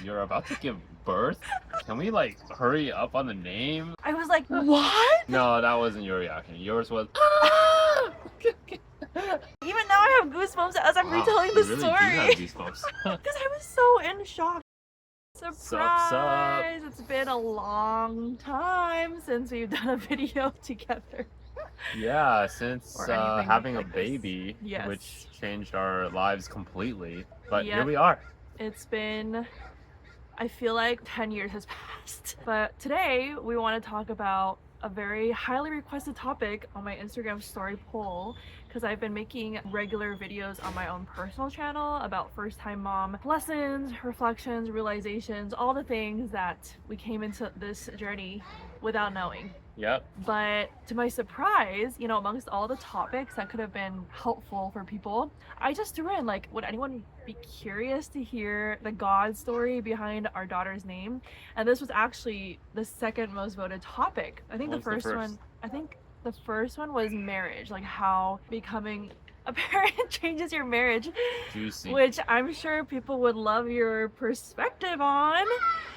You're about to give birth? Can we like hurry up on the name? I was like, what? No, that wasn't your reaction. Yours was. Even now I have goosebumps as I'm Wow, retelling you the really story. do have goosebumps. Because I was so in shock. Sup? Surprise! It's been a long time since we've done a video together. Yeah, since Or anything having a like this. baby, Yes. which changed our lives completely. But here Yep. we are. It's been, I feel like 10 years has passed. But today we want to talk about a very highly requested topic on my Instagram story poll, because I've been making regular videos on my own personal channel about first-time mom lessons, reflections, realizations, all the things that we came into this journey without knowing. Yep. But to my surprise, you know, amongst all the topics that could have been helpful for people, I just threw in like, would anyone be curious to hear the God story behind our daughter's name? And this was actually the second most voted topic. I think What the was the first one, I think the first one was marriage, like how becoming a parent changes your marriage. Juicy. Which I'm sure people would love your perspective on.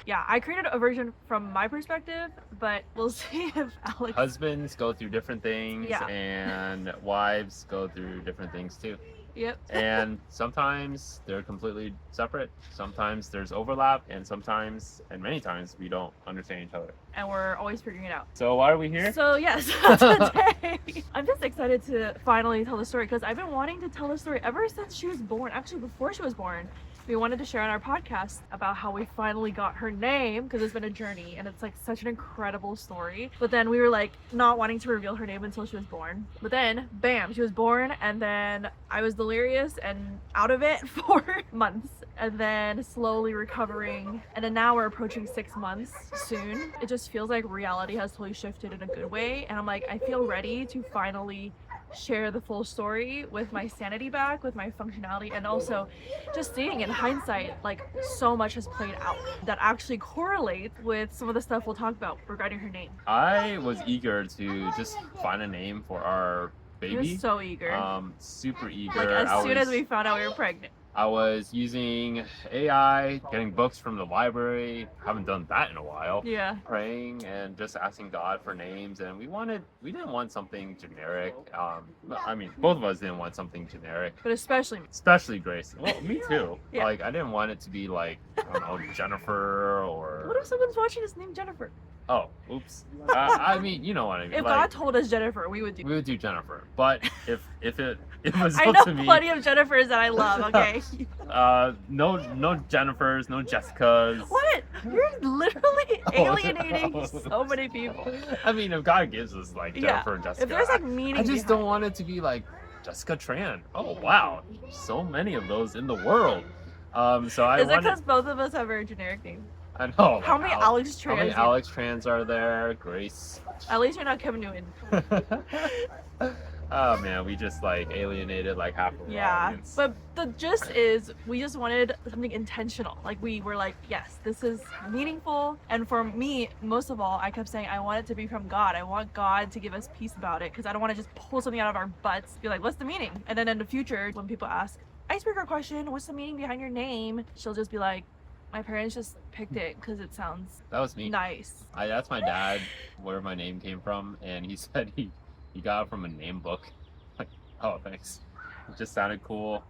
Yeah, I created a version from my perspective, but we'll see if Alex... Husbands go through different things, Yeah. and wives go through different things too. Yep. And sometimes they're completely separate. Sometimes there's overlap, and sometimes, and many times, we don't understand each other. And we're always figuring it out. So why are we here? So yes, today I'm just excited to finally tell the story, because I've been wanting to tell the story ever since she was born. Actually, before she was born, we wanted to share on our podcast about how we finally got her name, because it's been a journey and it's like such an incredible story. But then we were like not wanting to reveal her name until she was born. But then bam, she was born, and then I was delirious and out of it for months, and then slowly recovering, and then now we're approaching 6 months soon. It just feels like reality has totally shifted in a good way, and I'm like, I feel ready to finally share the full story with my sanity back, with my functionality, and also just seeing in hindsight like so much has played out that actually correlates with some of the stuff we'll talk about regarding her name. I was eager to just find a name for our baby. You're so eager. Super eager. Like as soon as we found out we were pregnant. I was using AI, getting books from the library. Haven't done that in a while. Yeah. Praying and just asking God for names, and we didn't want something generic. I mean, both of us didn't want something generic. But especially Grace. Well, me too. Yeah. Like, I didn't want it to be like, I don't know, Jennifer what or... if someone's watching us named Jennifer? Oh, oops. I mean, you know what I mean. If like, God told us Jennifer, we would do. we would do Jennifer. But if it was I up know to me... plenty of Jennifers that I love, okay? No Jennifers, no Jessicas. What? You're literally Oh, alienating no. so many people. I mean, if God gives us like Yeah. Jennifer and Jessica, If there's like meaning I just behind don't want it to be like Jessica Tran. Oh wow, so many of those in the world. So I Is it wanted. because both of us have very generic names? I know. How many Alex Trans? How many Alex Trans are there? Grace. At least you're not Kevin Newton. Oh man, we just like alienated like half of our Yeah, audience. but the gist is we just wanted something intentional. Like we were like, yes, this is meaningful. And for me, most of all, I kept saying I want it to be from God. I want God to give us peace about it, because I don't want to just pull something out of our butts, be like, what's the meaning? And then in the future, when people ask, icebreaker question, what's the meaning behind your name? She'll just be like, my parents just picked it because it sounds That was me. nice. I asked my dad where my name came from, and he said he got it from a name book. Like, oh, thanks. It just sounded cool.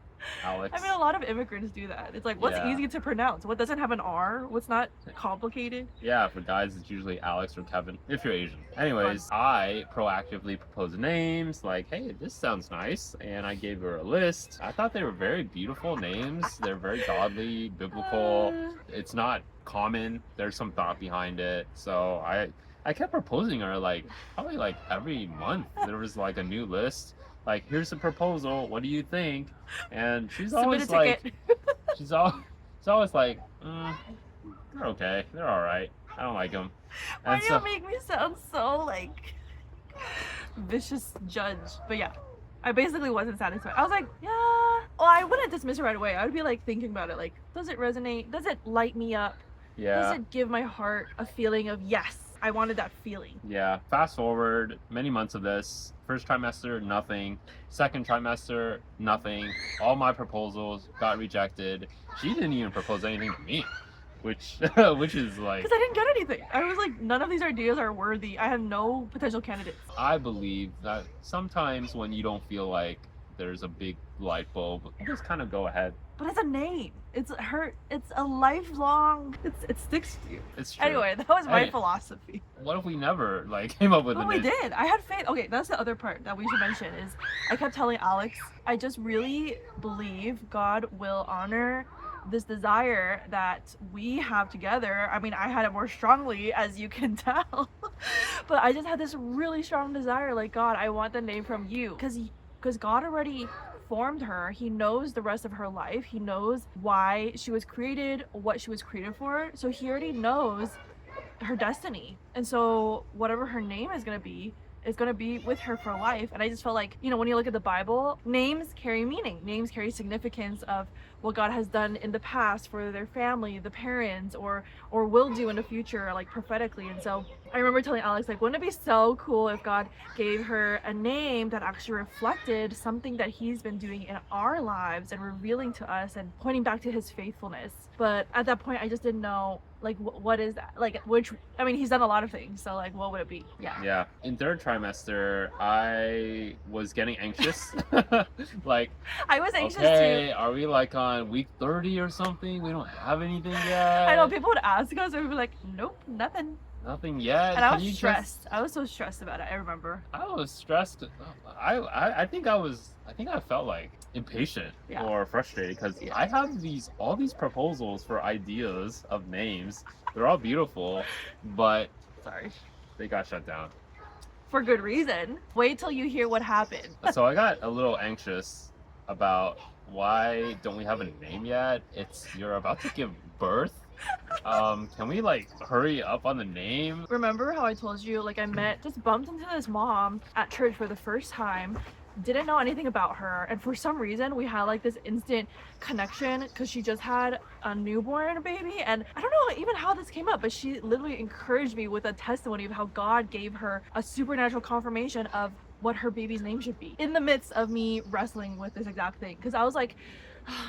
Alex. I mean, a lot of immigrants do that. It's like, what's Yeah. easy to pronounce? What doesn't have an R? What's not complicated? Yeah, for guys, it's usually Alex or Kevin, if you're Asian. Anyways, I proactively proposed names, like, hey, this sounds nice. And I gave her a list. I thought they were very beautiful names. They're very godly, biblical. It's not common. There's some thought behind it. So I kept proposing her, like, probably like every month. There was like a new list. Like, here's a proposal. What do you think? And she's always Submit a like, ticket. she's always like, they're okay. They're all right. I don't like them. Why And do you make me sound so like vicious judge? But yeah, I basically wasn't satisfied. I was like, yeah. Well, I wouldn't dismiss it right away. I would be like thinking about it. Like, does it resonate? Does it light me up? Does yeah, it give my heart a feeling of yes, I wanted that feeling? yeah. Fast forward many months of this. First trimester, nothing. Second trimester, nothing. All my proposals got rejected. She didn't even propose anything to me. which is like, Because I didn't get anything. I was like, none of these ideas are worthy. I have no potential candidates. I believe that sometimes when you don't feel like there's a big light bulb, you just kind of go ahead. But it's a name. It's a lifelong. It sticks to you. It's true. Anyway, that was my Hey. philosophy. What if we never like came up with But a we name? did. I had faith. Okay, that's the other part that we should mention is I kept telling Alex, I just really believe God will honor this desire that we have together. I mean, I had it more strongly, as you can tell. But I just had this really strong desire, like, God, I want the name from you. Because God already formed her. He knows the rest of her life. He knows why she was created, what she was created for. So he already knows her destiny. And so whatever her name is going to be with her for life. And I just felt like, when you look at the Bible, names carry meaning. Names carry significance of what God has done in the past for their family, the parents, or will do in the future, like prophetically. And so I remember telling Alex, like, wouldn't it be so cool if God gave her a name that actually reflected something that he's been doing in our lives and revealing to us and pointing back to his faithfulness. But at that point, I just didn't know, like, what is that? Like, he's done a lot of things. So, like, what would it be? Yeah. In third trimester, I was getting anxious. Like, I was anxious okay, too. are we like on week 30 or something? We don't have anything yet. I know people would ask us and we'd be like, nope, nothing. Nothing yet. And I Can was you stressed. I was so stressed about it. I remember. I was stressed. I think I felt like impatient Yeah. or frustrated because I have all these proposals for ideas of names. They're all beautiful, but Sorry. they got shut down. For good reason. Wait till you hear what happened. So I got a little anxious about why don't we have a name yet? You're about to give birth. Can we like hurry up on the name? Remember how I told you, like, just bumped into this mom at church for the first time, didn't know anything about her, and for some reason we had like this instant connection because she just had a newborn baby, and I don't know even how this came up, but she literally encouraged me with a testimony of how God gave her a supernatural confirmation of what her baby's name should be in the midst of me wrestling with this exact thing. Because I was like,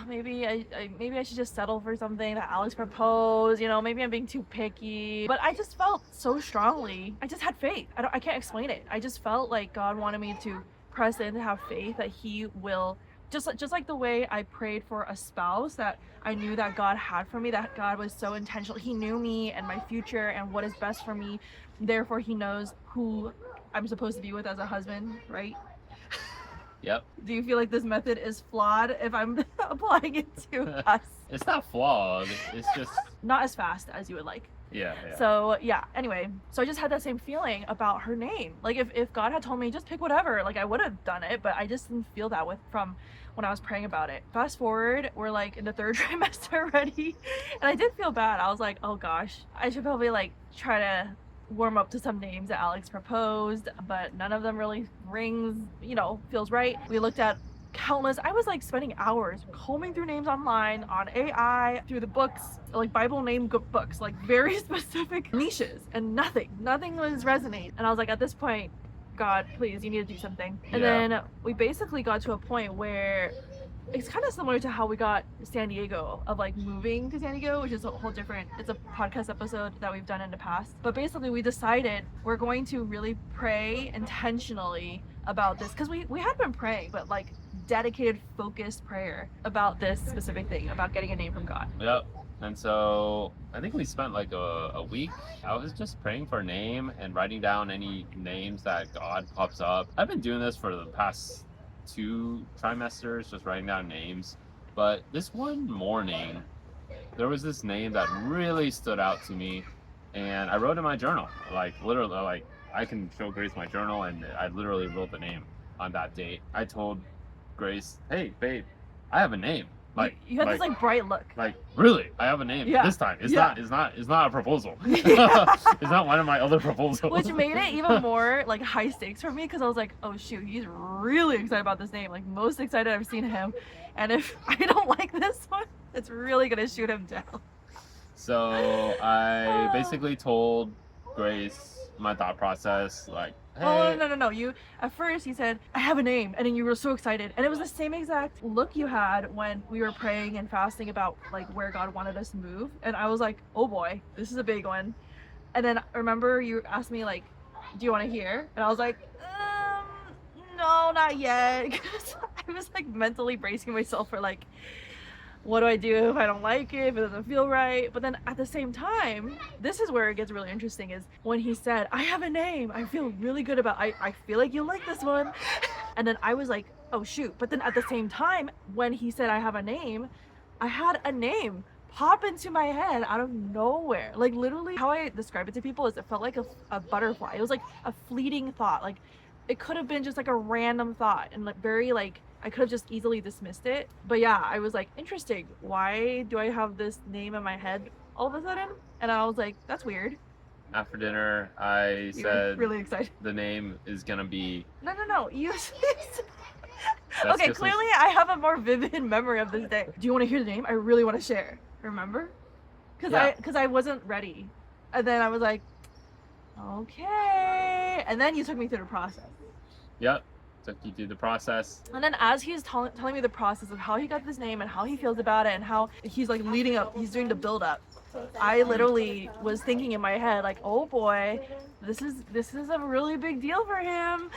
maybe I should just settle for something that Alex proposed, maybe I'm being too picky. But I just felt so strongly. I just had faith. I can't explain it. I just felt like God wanted me to press in, to have faith that he will, just like the way I prayed for a spouse that I knew that God had for me, that God was so intentional. He knew me and my future and what is best for me. Therefore, he knows who I'm supposed to be with as a husband, right? Yep. Do you feel like this method is flawed if I'm applying it to us? It's not flawed. It's just Not as fast as you would like. yeah. So anyway, so I just had that same feeling about her name. Like if God had told me just pick whatever, like I would have done it, but I just didn't feel that from when I was praying about it. Fast forward, we're like in the third trimester already, and I did feel bad. I was like, oh gosh, I should probably like try to warm up to some names that Alex proposed, but none of them really feels right. We looked at countless. I was like spending hours combing through names online, on AI, through the books, like Bible name books, like very specific niches, and nothing was resonating. And I was like, at this point, God, please, you need to do something. And then we basically got to a point where it's kind of similar to how we got San Diego, of like moving to San Diego, which is a whole different, it's a podcast episode that we've done in the past. But basically we decided we're going to really pray intentionally about this, because we had been praying, but like dedicated, focused prayer about this specific thing, about getting a name from God. Yep. And so I think we spent like a week. I was just praying for a name and writing down any names that God pops up. I've been doing this for the past 2 trimesters, just writing down names. But this one morning, there was this name that really stood out to me, and I wrote in my journal. Like literally, like I can show Grace my journal, and I literally wrote the name on that date. I told Grace, "Hey, babe, I have a name." Like you had this like bright look. Like really, I have a name. Yeah. This time, it's Yeah. not a proposal. Yeah. It's not one of my other proposals. Which made it even more like high stakes for me, because I was like, oh shoot, he's really excited about this name, like most excited I've seen him, and if I don't like this one, it's really gonna shoot him down. So I basically told Grace my thought process, like, hey. Oh, no. You, at first you said, I have a name. And then you were so excited. And it was the same exact look you had when we were praying and fasting about like where God wanted us to move. And I was like, oh boy, this is a big one. And then remember you asked me like, do you want to hear? And I was like, no, not yet. Because I was like mentally bracing myself for like, what do I do if I don't like it, if it doesn't feel right? But then at the same time, this is where it gets really interesting, is when he said, I have a name, I feel really good about, I feel like you like this one. And then I was like, oh shoot. But then at the same time, when he said I have a name, I had a name pop into my head out of nowhere. Like literally how I describe it to people is it felt like a butterfly. It was like a fleeting thought. Like it could have been just like a random thought and like very like, I could have just easily dismissed it. But yeah, I was like, interesting. Why do I have this name in my head all of a sudden? And I was like, that's weird. After dinner, I said really excited. the name is gonna be. No. You. Okay, clearly I have a more vivid memory of this day. Do you want to hear the name? I really want to share. Remember? Because I wasn't ready, and then I was like, okay. And then you took me through the process. Yep. Took you through the process. And then as he's telling me the process of how he got this name and how he feels about it and how he's like leading up, he's doing the build up, I literally was thinking in my head like, oh boy, this is a really big deal for him.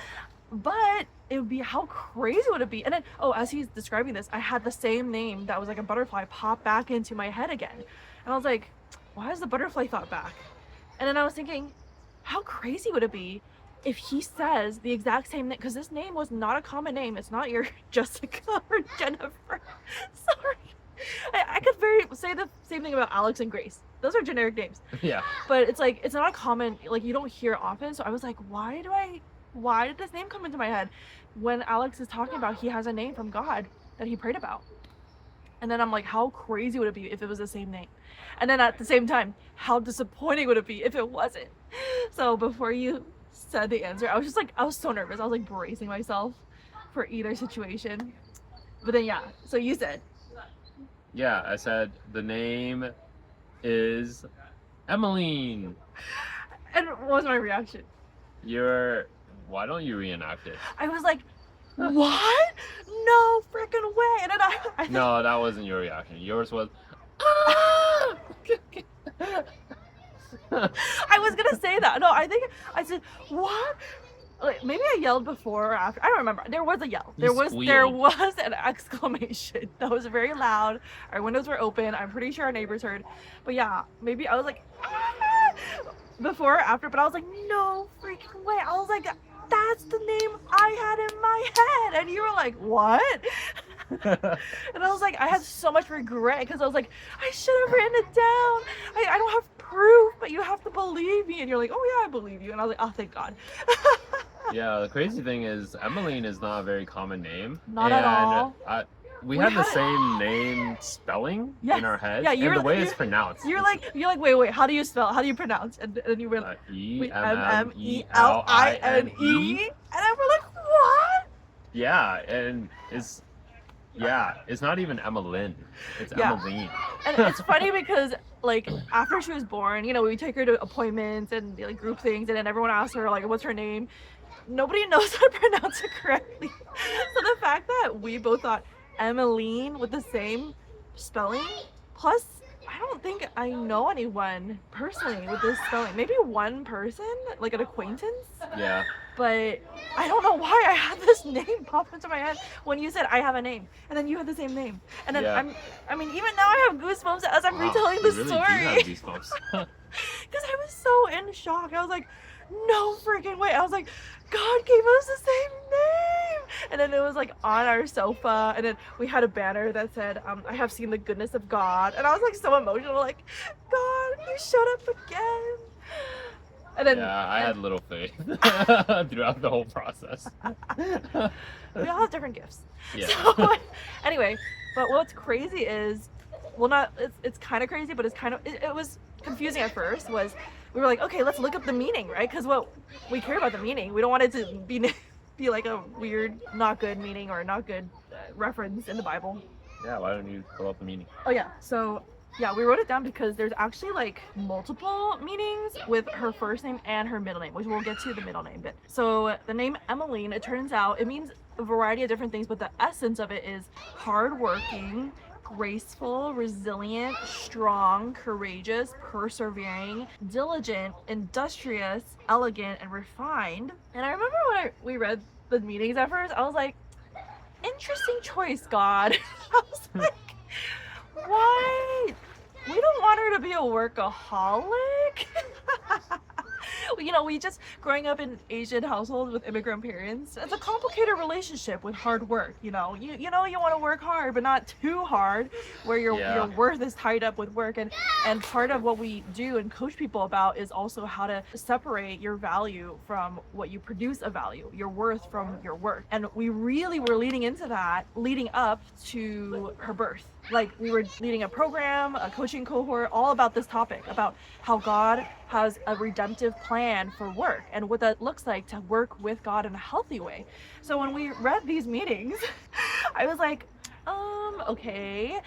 But it would be, how crazy would it be? And then, as he's describing this, I had the same name that was like a butterfly pop back into my head again. And I was like, why is the butterfly thought back? And then I was thinking, how crazy would it be if he says the exact same name? Because this name was not a common name. It's not your Jessica or Jennifer. Sorry. I could say the same thing about Alex and Grace. Those are generic names. Yeah. But it's like, it's not a common, like you don't hear it often. So I was like, why did this name come into my head when Alex is talking about he has a name from God that he prayed about? And then I'm like, how crazy would it be if it was the same name? And then at the same time, how disappointing would it be if it wasn't? So before you said the answer, I was just like, I was so nervous. I was like bracing myself for either situation. But then yeah, so you said. Yeah, I said the name is Emmeline. And what was my reaction? Why don't you reenact it? I was like, what? No freaking way. And then I No, that wasn't your reaction. Yours was, ah! I was gonna say that. No, I think I said, what? Like, maybe I yelled before or after. I don't remember. There was a yell. There was an exclamation that was very loud. Our windows were open. I'm pretty sure our neighbors heard. But yeah, maybe I was like, ah! Before or after, but I was like, no freaking way. I was like, that's the name I had in my head. And you were like, what? And I was like, I had so much regret because I was like, I should have written it down. I don't have proof, but you have to believe me. And you're like, oh yeah, I believe you. And I was like, oh, thank God. Yeah, the crazy thing is Emmeline is not a very common name. Not at all. We had the same name spelling in our heads, and the way it's pronounced. You're like, wait, how do you spell? How do you pronounce? And you were like, Emmeline. And I were like, what? Yeah, and it's not even Emmeline. It's Emmeline. And it's funny because like after she was born, we take her to appointments and like group things, and then everyone asks her like, what's her name? Nobody knows how to pronounce it correctly. So the fact that we both thought Emmeline with the same spelling, plus I don't think I know anyone personally with this spelling. Maybe one person, like an acquaintance. Yeah. But I don't know why I had this name pop into my head when you said I have a name, and then you had the same name, and then even now I have goosebumps as I'm retelling the story. Do have goosebumps. Because I was so in shock. I was like, no freaking way. I was like, God gave us the same name. And then it was like on our sofa, and then we had a banner that said, I have seen the goodness of God. And I was like so emotional, like, God, you showed up again. And then I had little faith throughout the whole process. We all have different gifts. Yeah. So, anyway, but what's crazy is, it's kind of crazy, but it was confusing at first. Was we were like, okay, let's look up the meaning, right? Because we care about the meaning. We don't want it to be like a weird, not good meaning or not good reference in the Bible. Yeah, why don't you pull up the meaning? Oh yeah, so Yeah, we wrote it down because there's actually like multiple meanings with her first name and her middle name, which we'll get to the middle name bit. So the name Emmeline, it turns out it means a variety of different things, but the essence of it is hardworking, graceful, resilient, strong, courageous, persevering, diligent, industrious, elegant, and refined. And I remember when we read the meanings at first, I was like, interesting choice, God. I was like, what? We don't want her to be a workaholic. You know, we just growing up in Asian households with immigrant parents, it's a complicated relationship with hard work. You know, you know you want to work hard, but not too hard, where your worth is tied up with work. And part of what we do and coach people about is also how to separate your value from what you produce a value, your worth from your work. And we really were leading into that leading up to her birth. Like we were leading a program, a coaching cohort, all about this topic, about how God has a redemptive plan for work and what that looks like to work with God in a healthy way. So when we read these meetings, I was like, okay,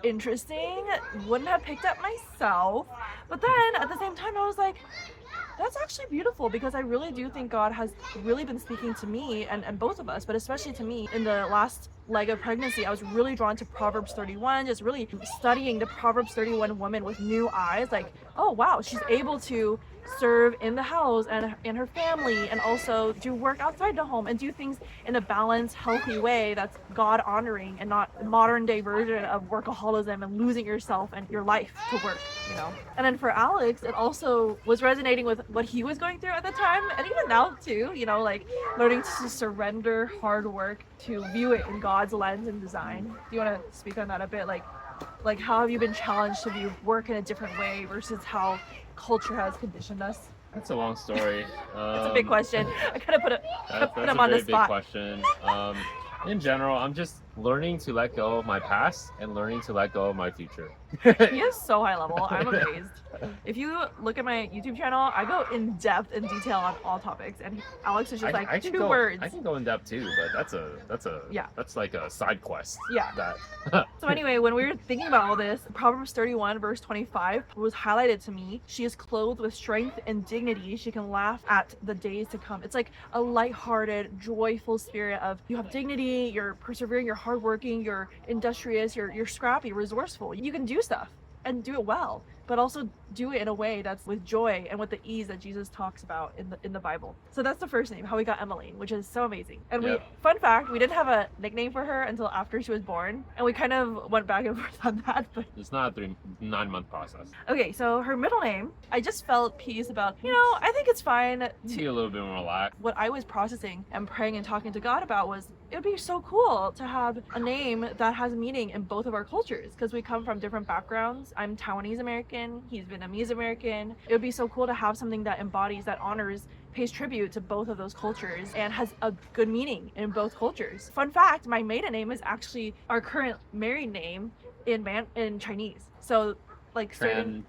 interesting. Wouldn't have picked up myself. But then at the same time, I was like, that's actually beautiful, because I really do think God has really been speaking to me and both of us, but especially to me in the last leg of pregnancy. I was really drawn to Proverbs 31, just really studying the Proverbs 31 woman with new eyes. Like, oh wow, she's able to serve in the house and in her family, and also do work outside the home and do things in a balanced, healthy way that's God honoring, and not a modern day version of workaholism and losing yourself and your life to work, you know. And then for Alex, it also was resonating with what he was going through at the time, and even now too, you know, like learning to surrender hard work, to view it in God's lens and design. Do you want to speak on that a bit? Like how have you been challenged to view work in a different way versus how culture has conditioned us? That's a long story. It's a big question. I kind of put him on the spot. That's a very big question. In general, I'm just learning to let go of my past and learning to let go of my future. He is so high level. I'm amazed. If you look at my YouTube channel, I go in depth and detail on all topics, and Alex is just like two words. I can go in depth too, but that's like a side quest. Yeah. That. So anyway, when we were thinking about all this, Proverbs 31 verse 25 was highlighted to me. She is clothed with strength and dignity. She can laugh at the days to come. It's like a lighthearted, joyful spirit of, you have dignity, you're persevering, you're hardworking, you're industrious, you're scrappy, resourceful. You can do stuff and do it well, but also do it in a way that's with joy and with the ease that Jesus talks about in the Bible. So that's the first name, how we got Emmeline, which is so amazing. And fun fact, we didn't have a nickname for her until after she was born, and we kind of went back and forth on that. But it's not a 9-month process. Okay, so her middle name, I just felt peace about, you know, I think it's fine to be a little bit more relaxed. What I was processing and praying and talking to God about was, it would be so cool to have a name that has meaning in both of our cultures, because we come from different backgrounds. I'm Taiwanese American, he's Vietnamese American. It would be so cool to have something that embodies, that honors, pays tribute to both of those cultures, and has a good meaning in both cultures. Fun fact, my maiden name is actually our current married name in Chinese. So like Tran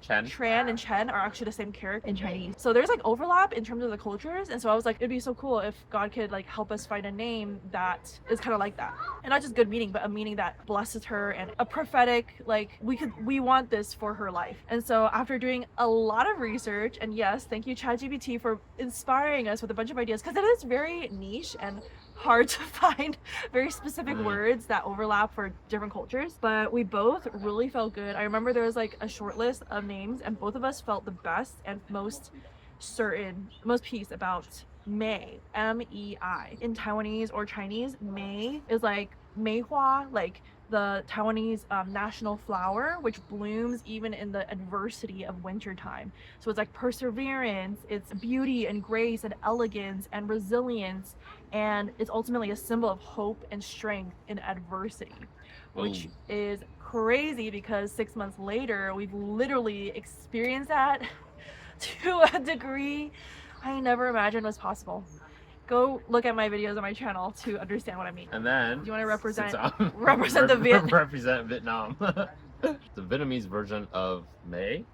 and Chen are actually the same character in Chinese. So there's like overlap in terms of the cultures, and so I was like, it'd be so cool if God could like help us find a name that is kind of like that, and not just good meaning, but a meaning that blesses her, and a prophetic, like we want this for her life. And so after doing a lot of research, and yes, thank you ChatGPT for inspiring us with a bunch of ideas, because it is very niche and hard to find very specific words that overlap for different cultures, but we both really felt good. I remember there was like a short list of names, and both of us felt the best and most peace about Mei, M-E-I. In Taiwanese or Chinese, Mei is like Mei Hua, like the Taiwanese national flower, which blooms even in the adversity of wintertime. So it's like perseverance, it's beauty and grace and elegance and resilience, and it's ultimately a symbol of hope and strength in adversity, which is crazy, because 6 months later, we've literally experienced that to a degree I never imagined was possible. Go look at my videos on my channel to understand what I mean. And then, do you want to represent represent Vietnam? The Vietnamese version of May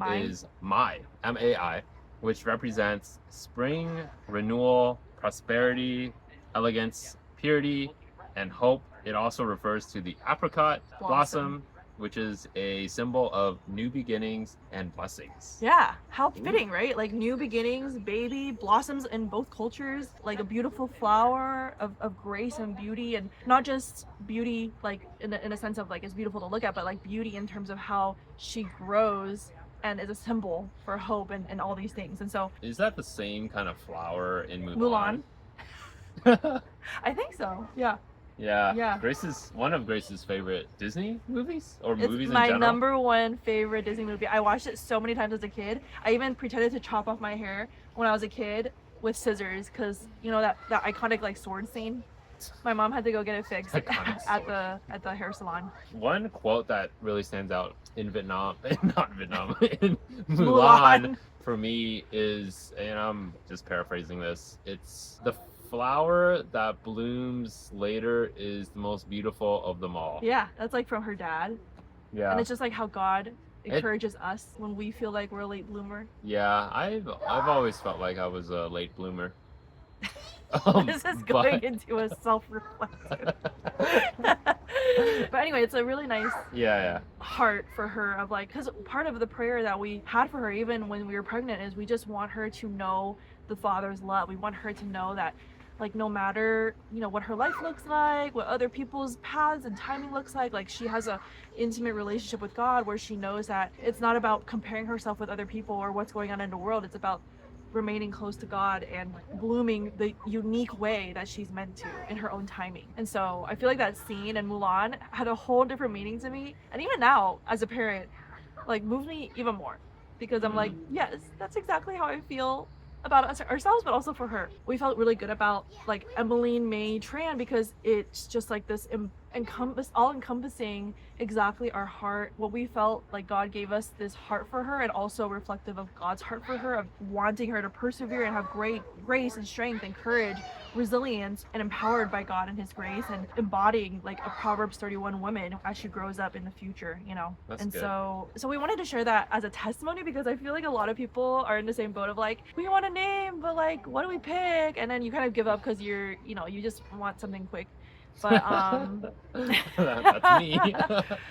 is Mai, M-A-I, which represents spring, renewal, prosperity, elegance, purity, and hope. It also refers to the apricot blossom which is a symbol of new beginnings and blessings. Yeah, how Ooh. fitting, right? Like new beginnings, baby, blossoms in both cultures, like a beautiful flower of grace and beauty, and not just beauty like in a sense of like it's beautiful to look at, but like beauty in terms of how she grows and is a symbol for hope and all these things. And so Is that the same kind of flower in Mulan, Mulan? I think so. Yeah. Yeah. Yeah. Grace's one of Grace's favorite Disney movies or It's movies in my general. number one favorite Disney movie. I watched it so many times as a kid. I even pretended to chop off my hair when I was a kid with scissors because you know that iconic like sword scene. My mom had to go get it fixed Iconic at the hair salon. One quote that really stands out in Vietnam, not Vietnam, in Mulan, Mulan. for me is, and I'm just paraphrasing this, it's the flower that blooms later is the most beautiful of them all. Yeah, that's like from her dad. Yeah. And it's just like how God encourages us when we feel like we're a late bloomer. Yeah, I've always felt like I was a late bloomer. This is going into a self-reflective. But anyway, it's a really nice yeah. heart for her of like, because part of the prayer that we had for her even when we were pregnant is we just want her to know the Father's love. We want her to know that like no matter you know what her life looks like, what other people's paths and timing looks like she has a intimate relationship with God where she knows that it's not about comparing herself with other people or what's going on in the world. It's about remaining close to God and blooming the unique way that she's meant to in her own timing. And so I feel like that scene in Mulan had a whole different meaning to me, and even now as a parent like moved me even more because I'm like, yes, that's exactly how I feel about us ourselves, but also for her. We felt really good about like Emmeline May Tran because it's just like this all encompassing exactly our heart, what we felt like God gave us this heart for her, and also reflective of God's heart for her, of wanting her to persevere and have great grace and strength and courage, resilience, and empowered by God and his grace, and embodying like a Proverbs 31 woman as she grows up in the future, you know. That's and good. so we wanted to share that as a testimony because I feel like a lot of people are in the same boat of like, we want a name, but like what do we pick? And then you kind of give up because you just want something quick. But that's me.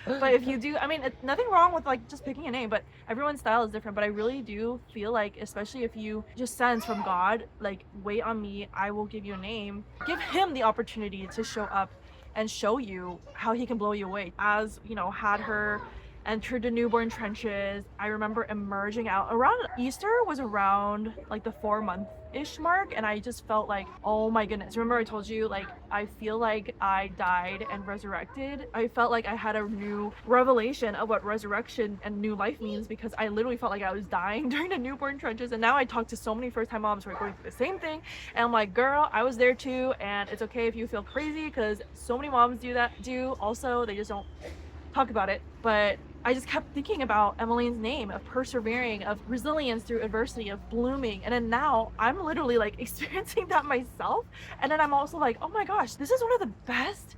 but if you do, I mean, it's nothing wrong with like just picking a name, but everyone's style is different. But I really do feel like, especially if you just sense from God, like, wait on me, I will give you a name, give him the opportunity to show up and show you how he can blow you away. As you know, had her entered the newborn trenches, I remember emerging out around Easter was around like the 4-month-ish mark, and I just felt like, oh my goodness. Remember I told you like I feel like I died and resurrected. I felt like I had a new revelation of what resurrection and new life means because I literally felt like I was dying during the newborn trenches. And now I talk to so many first-time moms who are going through the same thing, and I'm like, girl, I was there too, and it's okay if you feel crazy because so many moms do also, they just don't talk about it. But I just kept thinking about Emmeline's name, of persevering, of resilience through adversity, of blooming. And then now I'm literally like experiencing that myself. And then I'm also like, oh my gosh, this is one of the best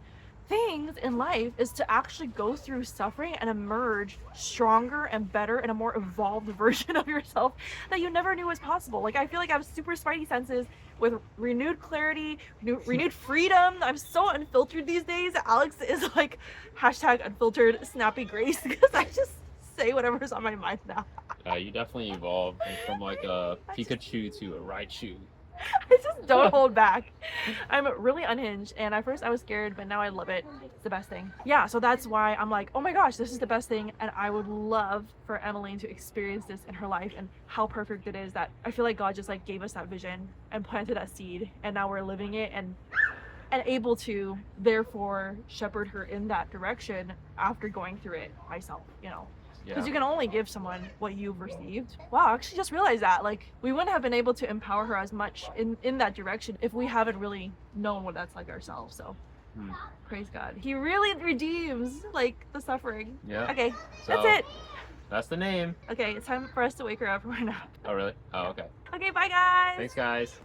things in life, is to actually go through suffering and emerge stronger and better and a more evolved version of yourself that you never knew was possible. Like I feel like I have super spidey senses with renewed clarity, renewed freedom. I'm so unfiltered these days. Alex is like #unfiltered snappy grace because I just say whatever's on my mind now. You definitely evolved from like a Pikachu to a Raichu. I just don't hold back. I'm really unhinged, and at first I was scared, but now I love it. It's the best thing. Yeah, so that's why I'm like, oh my gosh, this is the best thing, and I would love for Emmeline to experience this in her life, and how perfect it is that I feel like God just like gave us that vision and planted that seed, and now we're living it and able to therefore shepherd her in that direction after going through it myself, you know. Because you can only give someone what you've received. Wow, I actually just realized that. Like, we wouldn't have been able to empower her as much in that direction if we haven't really known what that's like ourselves. So, praise God. He really redeems, like, the suffering. Yeah. Okay, so that's it. That's the name. Okay, it's time for us to wake her up from her nap. Oh, really? Oh, okay. Okay, bye, guys. Thanks, guys.